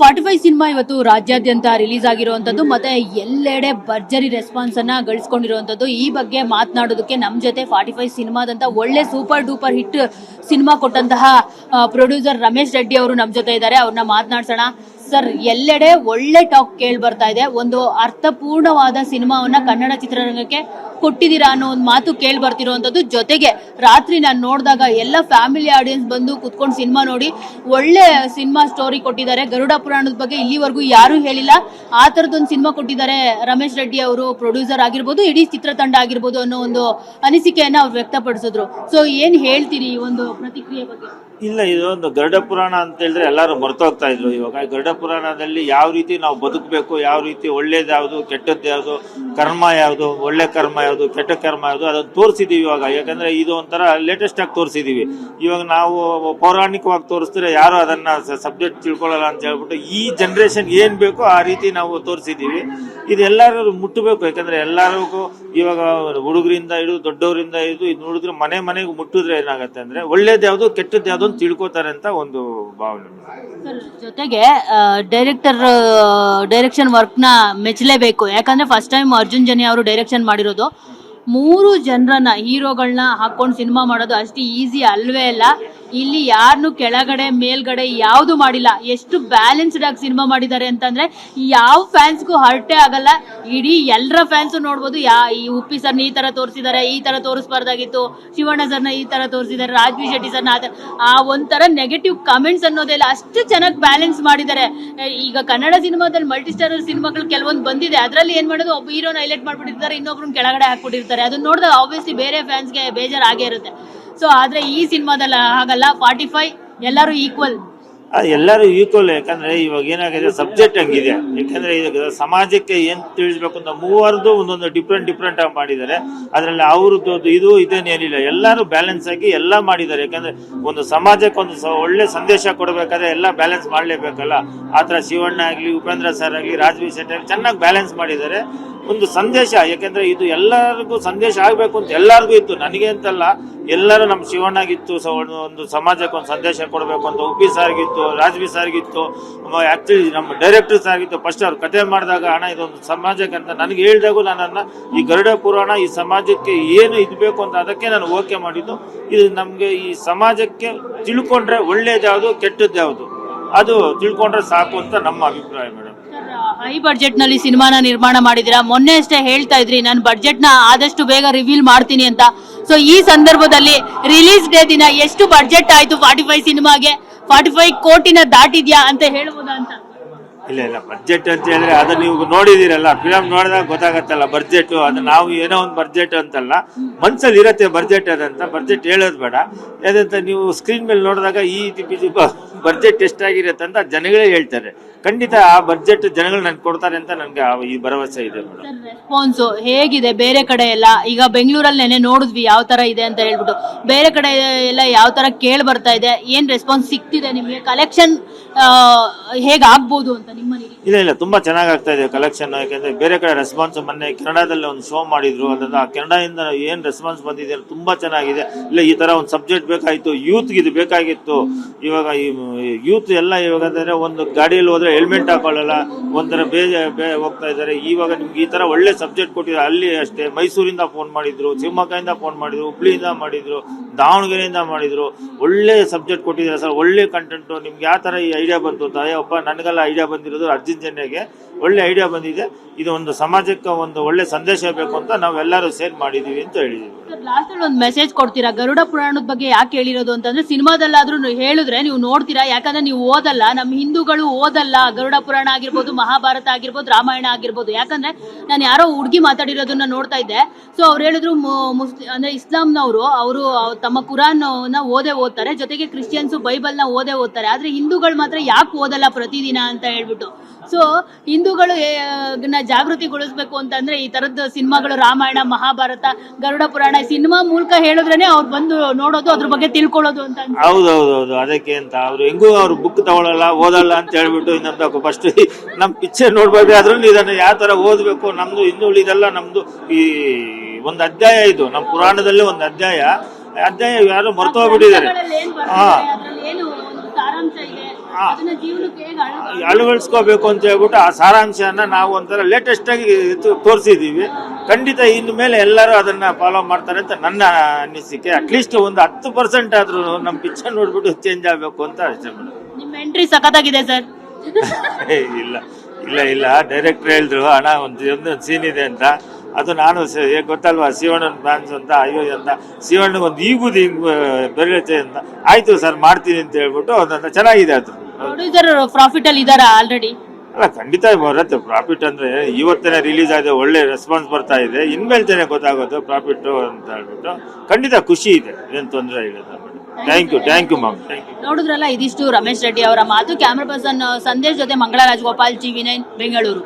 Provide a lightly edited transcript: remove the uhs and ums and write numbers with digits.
45 cinema ಇವತ್ತು ರಾಜ್ಯಾದ್ಯಂತ release ಆಗಿರುವಂತದ್ದು ಮತ್ತೆ ಎಲ್ಲೆಡೆ ಭರ್ಜರಿ ರೆಸ್ಪಾನ್ಸ್ ಅನ್ನ ಗಳಿಸ್ಕೊಂಡಿರುವಂತದ್ದು. ಈ ಬಗ್ಗೆ ಮಾತನಾಡೋದಕ್ಕೆ ನಮ್ಮ ಜೊತೆ 45 ಸಿನಿಮಾದಂತ ಒಳ್ಳೆ ಸೂಪರ್ ಡೂಪರ್ ಹಿಟ್ ಸಿನಿಮಾ ಕೊಟ್ಟಂತಹ ಪ್ರೊಡ್ಯೂಸರ್ ರಮೇಶ್ ರೆಡ್ಡಿ ಅವರು ನಮ್ಮ ಜೊತೆ ಇದ್ದಾರೆ. ಅವ್ರನ್ನ ಮಾತನಾಡ್ಸೋಣ. ಸರ್, ಎಲ್ಲೆಡೆ ಒಳ್ಳೆ ಟಾಕ್ ಕೇಳಿ ಬರ್ತಾ ಇದೆ. ಒಂದು ಅರ್ಥಪೂರ್ಣವಾದ ಸಿನಿಮಾವನ್ನ ಕನ್ನಡ ಚಿತ್ರರಂಗಕ್ಕೆ ಕೊಟ್ಟಿದ್ದೀರಾ ಅನ್ನೋ ಒಂದು ಮಾತು ಕೇಳಿ ಬರ್ತಿರುವಂತದ್ದು. ಜೊತೆಗೆ ರಾತ್ರಿ ನಾನು ನೋಡಿದಾಗ ಎಲ್ಲ ಫ್ಯಾಮಿಲಿ ಆಡಿಯನ್ಸ್ ಬಂದು ಕುತ್ಕೊಂಡು ಸಿನಿಮಾ ನೋಡಿ ಒಳ್ಳೆ ಸಿನಿಮಾ ಸ್ಟೋರಿ ಕೊಟ್ಟಿದ್ದಾರೆ. ಗರುಡ ಪುರಾಣದ ಬಗ್ಗೆ ಇಲ್ಲಿವರೆಗೂ ಯಾರು ಹೇಳಿಲ್ಲ. ಆ ತರದೊಂದು ಸಿನಿಮಾ ಕೊಟ್ಟಿದ್ದಾರೆ ರಮೇಶ್ ರೆಡ್ಡಿ ಅವರು, ಪ್ರೊಡ್ಯೂಸರ್ ಆಗಿರ್ಬೋದು, ಇಡೀ ಚಿತ್ರತಂಡ ಆಗಿರ್ಬೋದು ಅನ್ನೋ ಒಂದು ಅನಿಸಿಕೆಯನ್ನ ಅವ್ರು ವ್ಯಕ್ತಪಡಿಸಿದ್ರು. ಸೊ ಏನ್ ಹೇಳ್ತೀರಿ ಈ ಒಂದು ಪ್ರತಿಕ್ರಿಯೆ ಬಗ್ಗೆ? ಇಲ್ಲ, ಇದೊಂದು ಗರುಡ ಪುರಾಣ ಅಂತ ಹೇಳಿದ್ರೆ ಎಲ್ಲರೂ ಮರ್ತೋಗ್ತಾ ಇದ್ರು. ಇವಾಗ ಗರುಡ ಪುರಾಣದಲ್ಲಿ ಯಾವ ರೀತಿ ನಾವು ಬದುಕಬೇಕು, ಯಾವ ರೀತಿ ಒಳ್ಳೇದು ಯಾವುದು, ಕೆಟ್ಟದ್ದು ಯಾವುದು, ಕರ್ಮ ಯಾವುದು, ಒಳ್ಳೆ ಕರ್ಮ ಯಾವುದು, ಕೆಟ್ಟ ಕರ್ಮ ಯಾವುದು, ಅದನ್ನು ತೋರಿಸಿದೀವಿ ಇವಾಗ. ಯಾಕಂದ್ರೆ ಇದು ಒಂಥರ ಲೇಟೆಸ್ಟ್ ಆಗಿ ತೋರಿಸಿದೀವಿ. ಇವಾಗ ನಾವು ಪೌರಾಣಿಕವಾಗಿ ತೋರಿಸಿದ್ರೆ ಯಾರು ಅದನ್ನ ಸಬ್ಜೆಕ್ಟ್ ತಿಳ್ಕೊಳ್ಳಲ್ಲ ಅಂತ ಹೇಳ್ಬಿಟ್ಟು ಈ ಜನರೇಷನ್ ಏನ್ ಬೇಕೋ ಆ ರೀತಿ ನಾವು ತೋರಿಸಿದೀವಿ. ಇದು ಎಲ್ಲರೂ ಮುಟ್ಟಬೇಕು. ಯಾಕಂದ್ರೆ ಎಲ್ಲರಿಗೂ ಇವಾಗ ಹುಡುಗರಿಂದ ಹಿಡಿದು ದೊಡ್ಡವರಿಂದ ಹಿಡಿದು ಇದು ನೋಡಿದ್ರೆ ಮನೆಗೆ ಮುಟ್ಟಿದ್ರೆ ಏನಾಗುತ್ತೆ ಅಂದ್ರೆ ಒಳ್ಳೇದು ಯಾವುದು, ಕೆಟ್ಟದ್ದು ಯಾವುದು ತಿಳ್ಕೊತಾರೆ ಅಂತ ಒಂದು ಭಾವನೆ. ಜೊತೆಗೆ ಡೈರೆಕ್ಷನ್ ವರ್ಕ್ ನ ಮೆಚ್ಚಲೇಬೇಕು. ಯಾಕಂದ್ರೆ ಫಸ್ಟ್ ಟೈಮ್ ಅರ್ಜುನ್ ಜನ್ಯ ಅವರು ಡೈರೆಕ್ಷನ್ ಮಾಡಿರೋದು. 3 ಜನರನ್ನ ಹೀರೋಗಳನ್ನ ಹಾಕೊಂಡು ಸಿನಿಮಾ ಮಾಡೋದು ಅಷ್ಟು ಈಸಿ ಅಲ್ವೇ ಅಲ್ಲ. ಇಲ್ಲಿ ಯಾರನ್ನು ಕೆಳಗಡೆ ಮೇಲ್ಗಡೆ ಯಾವುದು ಮಾಡಿಲ್ಲ. ಎಷ್ಟು ಬ್ಯಾಲೆನ್ಸ್ಡ್ ಆಗಿ ಸಿನಿಮಾ ಮಾಡಿದ್ದಾರೆ ಅಂತಂದ್ರೆ ಯಾವ ಫ್ಯಾನ್ಸ್ಗೂ ಹರ್ಟೇ ಆಗಲ್ಲ. ಇಡೀ ಎಲ್ಲರ ಫ್ಯಾನ್ಸ್ ನೋಡ್ಬೋದು. ಈ ಉಪ್ಪಿ ಸರ್ನ ಈ ತರ ತೋರಿಸಿದ್ದಾರೆ, ಈ ತರ ತೋರಿಸಬಾರ್ದಾಗಿತ್ತು, ಶಿವಣ್ಣ ಸರ್ನ ಈ ತರ ತೋರಿಸಿದ್ದಾರೆ, ರಾಜ್ವಿ ಶೆಟ್ಟಿ ಸರ್ನ ಆ ಒಂಥರ ನೆಗೆಟಿವ್ ಕಮೆಂಟ್ಸ್ ಅನ್ನೋದೆಲ್ಲ ಅಷ್ಟು ಚೆನ್ನಾಗಿ ಬ್ಯಾಲೆನ್ಸ್ ಮಾಡಿದ್ದಾರೆ. ಈಗ ಕನ್ನಡ ಸಿನಿಮಾದಲ್ಲಿ ಮಲ್ಟಿ ಸ್ಟಾರರ್ ಸಿನಿಮಾಗಳು ಕೆಲವೊಂದು ಬಂದಿದೆ. ಅದರಲ್ಲಿ ಏನ್ ಮಾಡೋದು, ಒಬ್ಬ ಹೀರೋನ ಹೈಲೈಟ್ ಮಾಡ್ಬಿಟ್ಟಿರ್ತಾರೆ, ಇನ್ನೊಬ್ರನ್ನ ಕೆಳಗಡೆ ಹಾಕ್ಬಿಟ್ಟಿರ್ತಾರೆ. ಅದನ್ನ ನೋಡಿದಾಗ ಆಬ್ವಿಯಸ್ಲಿ ಬೇರೆ ಫ್ಯಾನ್ಸ್ಗೆ ಬೇಜಾರಾಗೇ ಇರುತ್ತೆ. ಸೊ ಆದ್ರೆ ಈ ಸಿನಿಮಾದಲ್ಲಿ ಹಾಗಲ್ಲ. 45 ಎಲ್ಲರೂ ಈಕ್ವಲ್. ಎಲ್ಲರೂ ಈಕ್ವಲ್. ಯಾಕಂದ್ರೆ ಇವಾಗ ಏನಾಗಿದೆ, ಸಬ್ಜೆಕ್ಟ್ ಹಂಗಿದೆ. ಯಾಕಂದ್ರೆ ಈಗ ಸಮಾಜಕ್ಕೆ ಏನ್ ತಿಳಿಸ್ಬೇಕು ಅಂತ ಮೂವರದು ಒಂದೊಂದು ಡಿಫ್ರೆಂಟ್ ಆಗಿ ಮಾಡಿದ್ದಾರೆ. ಅದ್ರಲ್ಲಿ ಅವ್ರದ್ದು ಇದು ಇದೇನೇನಿಲ್ಲ, ಎಲ್ಲರೂ ಬ್ಯಾಲೆನ್ಸ್ ಆಗಿ ಎಲ್ಲ ಮಾಡಿದ್ದಾರೆ. ಯಾಕಂದ್ರೆ ಒಂದು ಸಮಾಜಕ್ಕೆ ಒಂದು ಒಳ್ಳೆ ಸಂದೇಶ ಕೊಡಬೇಕಾದ್ರೆ ಎಲ್ಲ ಬ್ಯಾಲೆನ್ಸ್ ಮಾಡ್ಲೇಬೇಕಲ್ಲ. ಆತರ ಶಿವಣ್ಣ ಆಗ್ಲಿ, ಉಪೇಂದ್ರ ಸರ್ ಆಗ್ಲಿ, ರಾಜ್ವಿ ಶೆಟ್ಟಿ ಆಗ್ಲಿ ಚೆನ್ನಾಗಿ ಬ್ಯಾಲೆನ್ಸ್ ಮಾಡಿದ್ದಾರೆ. ಒಂದು ಸಂದೇಶ, ಯಾಕಂದ್ರೆ ಇದು ಎಲ್ಲರಿಗೂ ಸಂದೇಶ ಆಗ್ಬೇಕು ಅಂತ ಎಲ್ಲರಿಗೂ ಇತ್ತು, ನನಗೆ ಅಂತಲ್ಲ, ಎಲ್ಲರೂ ನಮ್ಮ ಶಿವಣ್ಣಗಿತ್ತು. ಒಂದು ಸಮಾಜಕ್ಕೆ ಒಂದು ಸಂದೇಶ ಕೊಡಬೇಕು ಅಂತ ಉಪ್ಪಿ ಸಾರ್ಗಿತ್ತು, ರಾಜ್ವಿ ಸಾರ್ಗಿತ್ತು, ಆಕ್ಚುಲಿ ನಮ್ಮ ಡೈರೆಕ್ಟರ್ ಸಾರ್ಗಿತ್ತು. ಫಸ್ಟ್ ಅವ್ರು ಕತೆ ಮಾಡಿದಾಗ ಅಣ್ಣ ಇದೊಂದು ಸಮಾಜಕ್ಕೆ ಅಂತ ನನಗೆ ಹೇಳಿದಾಗೂ ನನ್ನನ್ನು ಈ ಗರುಡ ಪುರಾಣ ಈ ಸಮಾಜಕ್ಕೆ ಏನು ಇದ್ಬೇಕು ಅಂತ ಅದಕ್ಕೆ ನಾನು ಓಕೆ ಮಾಡಿದ್ದು. ಇದು ನಮಗೆ ಈ ಸಮಾಜಕ್ಕೆ ತಿಳ್ಕೊಂಡ್ರೆ ಒಳ್ಳೇದು ಯಾವುದು, ಕೆಟ್ಟದ್ದು ಯಾವುದು ಅದು ತಿಳ್ಕೊಂಡ್ರೆ ಸಾಕು ಅಂತ ನಮ್ಮ ಅಭಿಪ್ರಾಯ ಮೇಡಮ್. ಹೈ ಬಡ್ಜೆಟ್ ನಲ್ಲಿ ಸಿನಿಮಾನ ನಿರ್ಮಾಣ ಮಾಡಿದೀರಾ. ಮೊನ್ನೆ ಅಷ್ಟೇ ಹೇಳ್ತಾ ಇದ್ರಿ ನಾನು ಬಡ್ಜೆಟ್ ನ ಆದಷ್ಟು ಬೇಗ ರಿವೀಲ್ ಮಾಡ್ತೀನಿ ಅಂತ. ಸೊ ಈ ಸಂದರ್ಭದಲ್ಲಿ ರಿಲೀಸ್ ಡೇ ದಿನ ಎಷ್ಟು ಬಡ್ಜೆಟ್ ಆಯ್ತು 45 ಸಿನಿಮಾಗೆ? 45 ಕೋಟಿನ ದಾಟಿದ್ಯಾ ಅಂತ ಹೇಳ್ಬೋದಾ ಅಂತ? ಇಲ್ಲ, ಬಡ್ಜೆಟ್ ಅಂತ ಹೇಳಿದ್ರೆ ಅದು ನೀವು ನೋಡಿದಿರಲ್ಲ, ಫಿಲಮ್ ನೋಡಿದಾಗ ಗೊತ್ತಾಗತ್ತಲ್ಲ ಬಡ್ಜೆಟ್. ಅದು ನಾವು ಏನೋ ಒಂದು ಬಡ್ಜೆಟ್ ಅಂತಲ್ಲ, ಮನ್ಸಲ್ಲಿ ಇರತ್ತೆ ಬಡ್ಜೆಟ್ ಅದಂತ. ಬಡ್ಜೆಟ್ ಹೇಳೋದು ಬೇಡ, ಯಾದಂತ ನೀವು ಸ್ಕ್ರೀನ್ ಮೇಲೆ ನೋಡಿದಾಗ ಈ ಬಡ್ಜೆಟ್ ಎಷ್ಟಾಗಿರುತ್ತೆ ಅಂತ ಜನಗಳೇ ಹೇಳ್ತಾರೆ. ಖಂಡಿತ ಆ ಬಡ್ಜೆಟ್ ಜನಗಳು ನನ್ಗೆ ಕೊಡ್ತಾರೆ ಅಂತ ನನ್ಗೆ ಈ ಭರವಸೆ ಇದೆ ಮೇಡಮ್. ರೆಸ್ಪಾನ್ಸ್ ಹೇಗಿದೆ ಬೇರೆ ಕಡೆ ಎಲ್ಲ? ಈಗ ಬೆಂಗಳೂರಲ್ಲಿ ನೆನೆ ನೋಡಿದ್ವಿ ಯಾವ ತರ ಇದೆ ಅಂತ ಹೇಳ್ಬಿಟ್ಟು. ಬೇರೆ ಕಡೆ ಎಲ್ಲ ಯಾವ ತರ ಕೇಳಿ ಬರ್ತಾ ಇದೆ? ಏನ್ ರೆಸ್ಪಾನ್ಸ್ ಸಿಗ್ತಿದೆ ನಿಮಗೆ? ಕಲೆಕ್ಷನ್ ಹೇಗಾಗ್ಬೋದು ಅಂತ ನಿಮ್ಮ? ಇಲ್ಲ, ತುಂಬಾ ಚೆನ್ನಾಗಿ ಆಗ್ತಾ ಇದೆ ಕಲೆಕ್ಷನ್. ಯಾಕಂದ್ರೆ ಬೇರೆ ಕಡೆ ರೆಸ್ಪಾನ್ಸ್, ಮೊನ್ನೆ ಕೆನಡಾದಲ್ಲಿ ಒಂದು ಶೋ ಮಾಡಿದ್ರು, ಅದನ್ನ ಆ ಕೆನಡಾದಿಂದ ಏನ್ ರೆಸ್ಪಾನ್ಸ್ ಬಂದಿದೆ ತುಂಬಾ ಚೆನ್ನಾಗಿದೆ. ಇಲ್ಲ, ಈ ತರ ಒಂದು ಸಬ್ಜೆಕ್ಟ್ ಬೇಕಾಗಿತ್ತು, ಯೂತ್ ಇದು ಬೇಕಾಗಿತ್ತು. ಇವಾಗ ಈ ಯೂತ್ ಎಲ್ಲ ಇವಾಗ ಅಂದ್ರೆ ಒಂದು ಗಾಡಿಯಲ್ಲಿ ಹೋದ್ರೆ ಹೆಲ್ಮೆಟ್ ಹಾಕೊಳ್ಳಲ್ಲ, ಒಂಥರ ಹೋಗ್ತಾ ಇದ್ದಾರೆ. ಇವಾಗ ನಿಮ್ಗೆ ಈ ತರ ಒಳ್ಳೆ ಸಬ್ಜೆಕ್ಟ್ ಕೊಟ್ಟಿದ್ದಾರೆ. ಅಲ್ಲಿ ಅಷ್ಟೇ ಮೈಸೂರಿಂದ ಫೋನ್ ಮಾಡಿದ್ರು, ಶಿವಮೊಗ್ಗದಿಂದ ಫೋನ್ ಮಾಡಿದ್ರು, ಹುಬ್ಳಿಯಿಂದ ಮಾಡಿದ್ರು, ದಾವಣಗೆರೆಯಿಂದ ಮಾಡಿದ್ರು. ಒಳ್ಳೆ ಸಬ್ಜೆಕ್ಟ್ ಕೊಟ್ಟಿದ್ದಾರೆ ಸರ್, ಒಳ್ಳೆ ಕಂಟೆಂಟ್. ನಿಮ್ಗೆ ಯಾವ ತರ ಈ ಐಡಿಯಾ ಬಂತು ಅಂತ? ಅಯ್ಯಪ್ಪ, ನನಗೆಲ್ಲ ಐಡಿಯಾ ಬಂದಿರೋದು ಅರ್ಜುನ್ ಜನ್ಯಗೆ ಒಳ್ಳೆ ಐಡಿಯಾ ಬಂದಿದೆ. ಇದು ಒಂದು ಸಮಾಜಕ್ಕೆ ಒಂದು ಒಳ್ಳೆ ಸಂದೇಶ ಬೇಕು ಅಂತ ನಾವೆಲ್ಲರೂ ಸೇರ್ ಮಾಡಿದೀವಿ ಅಂತ ಹೇಳಿದೀವಿ. ಲಾಸ್ಟ್ ಅಲ್ಲಿ ಒಂದು ಮೆಸೇಜ್ ಕೊಡ್ತೀರಾ ಗರುಡ ಪುರಾಣದ ಬಗ್ಗೆ? ಯಾಕೆ ಹೇಳಿರೋದು ಅಂತಂದ್ರೆ ಸಿನಿಮಾದಲ್ಲಾದ್ರೂ ಹೇಳಿದ್ರೆ ನೀವು ನೋಡ್ತೀರಾ, ಯಾಕಂದ್ರೆ ನೀವು ಓದಲ್ಲ, ನಮ್ಮ ಹಿಂದೂಗಳು ಓದಲ್ಲ. ಗರುಡ ಪುರಾಣ ಆಗಿರ್ಬೋದು, ಮಹಾಭಾರತ ಆಗಿರ್ಬೋದು, ರಾಮಾಯಣ ಆಗಿರ್ಬೋದು. ಯಾಕಂದ್ರೆ ನಾನು ಯಾರೋ ಹುಡುಗಿ ಮಾತಾಡಿರೋದನ್ನ ನೋಡ್ತಾ ಇದ್ದೆ. ಸೊ ಅವ್ರು ಹೇಳಿದ್ರು ಅಂದ್ರೆ ಇಸ್ಲಾಂನವರು ಅವರು ತಮ್ಮ ಕುರಾನ್ ನ ಓದ್ತಾರೆ, ಜೊತೆಗೆ ಕ್ರಿಶ್ಚಿಯನ್ಸ್ ಬೈಬಲ್ ನ ಓದ್ತಾರೆ. ಆದ್ರೆ ಹಿಂದೂಗಳು ಮಾತ್ರ ಯಾಕೆ ಓದಲ್ಲ ಪ್ರತಿದಿನ ಅಂತ ಹೇಳ್ಬಿಟ್ಟು. ಸೊ ಹಿಂದೂಗಳು ಜಾಗೃತಿಗೊಳಿಸ್ಬೇಕು ಅಂತಂದ್ರೆ ಈ ತರದ ಸಿನಿಮಾಗಳು, ರಾಮಾಯಣ, ಮಹಾಭಾರತ, ಗರುಡ ಪುರಾಣ ಸಿನಿಮಾ ಮೂಲಕ ಹೇಳಿದ್ರೇನೆ ಅವ್ರು ಬಂದು ನೋಡೋದು, ಅದ್ರ ಬಗ್ಗೆ ತಿಳ್ಕೊಳ್ಳೋದು ಅಂತ. ಹೌದೌದು, ಅದಕ್ಕೆ ಅಂತ ಅವ್ರು ಹೆಂಗೂ ಅವ್ರು ಬುಕ್ ತಗೊಳ್ಳಲ್ಲ, ಓದಲ್ಲ ಅಂತ ಹೇಳ್ಬಿಟ್ಟು ಇನ್ನೊಂದು ಫಸ್ಟ್ ನಮ್ ಪಿಕ್ಚರ್ ನೋಡ್ಬೇಕು, ಅದ್ರಲ್ಲಿ ಇದನ್ನ ಯಾವ ತರ ಓದ್ಬೇಕು. ನಮ್ದು ಇನ್ನು ಉಳಿದೆಲ್ಲ ನಮ್ದು ಈ ಒಂದು ಅಧ್ಯಾಯ, ಇದು ನಮ್ಮ ಪುರಾಣದಲ್ಲಿ ಒಂದು ಅಧ್ಯಾಯ ಯಾರು ಮರ್ತೋಗ್ಬಿಟ್ಟಿದ್ದಾರೆ. ಅದನ್ನ ಜೀವನಕ್ಕೆ ಹೇಗೆ ಅಳವಡಿಸ್ಕೋಬೇಕು ಅಂತ ಹೇಳ್ಬಿಟ್ಟು ಆ ಸಾರಾಂಶನ ನಾವು ಒಂಥರ ಲೇಟೆಸ್ಟ್ ಆಗಿ ತೋರಿಸಿದೀವಿ. ಖಂಡಿತ ಇನ್ನು ಮೇಲೆ ಎಲ್ಲರೂ ಅದನ್ನ ಫಾಲೋ ಮಾಡ್ತಾರೆ ಅಂತ ನನ್ನ ಅನಿಸಿಕೆ. ಅಟ್ಲೀಸ್ಟ್ ಒಂದು 10% ಆದ್ರೂ ನಮ್ಮ ಪಿಕ್ಚರ್ ನೋಡ್ಬಿಟ್ಟು ಚೇಂಜ್ ಆಗ್ಬೇಕು ಅಂತ ಅಷ್ಟೇ ಮೇಡಮ್. ನಿಮ್ಮ ಎಂಟ್ರಿ ಸಖತ್ತಾಗಿದೆ ಸರ್. ಇಲ್ಲ ಇಲ್ಲ ಇಲ್ಲ, ಡೈರೆಕ್ಟರ್ ಹೇಳಿದ್ರು ಅಣ್ಣ ಒಂದು ಸೀನ್ ಇದೆ ಅಂತ. ಅದು ನಾನು ಗೊತ್ತಲ್ವಾ ಶಿವಣ್ಣನ ಫ್ಯಾನ್ಸ್ ಅಂತ, ಅಯ್ಯೋ ಅಂತ ಶಿವಣ್ಣಗೆ ಒಂದು ಈಗುದು ಬೆರೆಯುತ್ತೆ ಅಂತ. ಆಯ್ತು ಸರ್ ಮಾಡ್ತೀನಿ ಅಂತ ಹೇಳ್ಬಿಟ್ಟು ಅದನ್ನ ಚೆನ್ನಾಗಿದೆ. ಅದು ಪ್ರೊಡ್ಯೂಸರ್ ಪ್ರಾಫಿಟ್ ಅಲ್ಲಿ ಇದಾರ ಆಲ್ರೆಡಿ? ಅಲ್ಲ, ಖಂಡಿತ ಬರುತ್ತೆ ಪ್ರಾಫಿಟ್. ಅಂದ್ರೆ ಇವತ್ತೇನೆ ರಿಲೀಸ್ ಆಗಿದೆ, ಒಳ್ಳೆ ರೆಸ್ಪಾನ್ಸ್ ಬರ್ತಾ ಇದೆ. ಇನ್ಮೇಲೆ ತಾನೆ ಗೊತ್ತಾಗೋದು ಪ್ರಾಫಿಟ್ ಅಂತ ಹೇಳ್ಬಿಟ್ಟು. ಖಂಡಿತ ಖುಷಿ ಇದೆ, ಏನ್ ತೊಂದರೆ ಇಲ್ಲ. Thank you ma'am, thank you. ನೋಡಿದ್ರಲ್ಲ, ಇದಿಷ್ಟು ರಮೇಶ್ ರೆಡ್ಡಿ ಅವರ ಮಾತು. ಕ್ಯಾಮ್ರಾ ಪರ್ಸನ್ ಸಂದೇಶ್ ಜೊತೆ ಮಂಗಳ ರಾಜಗೋಪಾಲ್, TV9 ಬೆಂಗಳೂರು.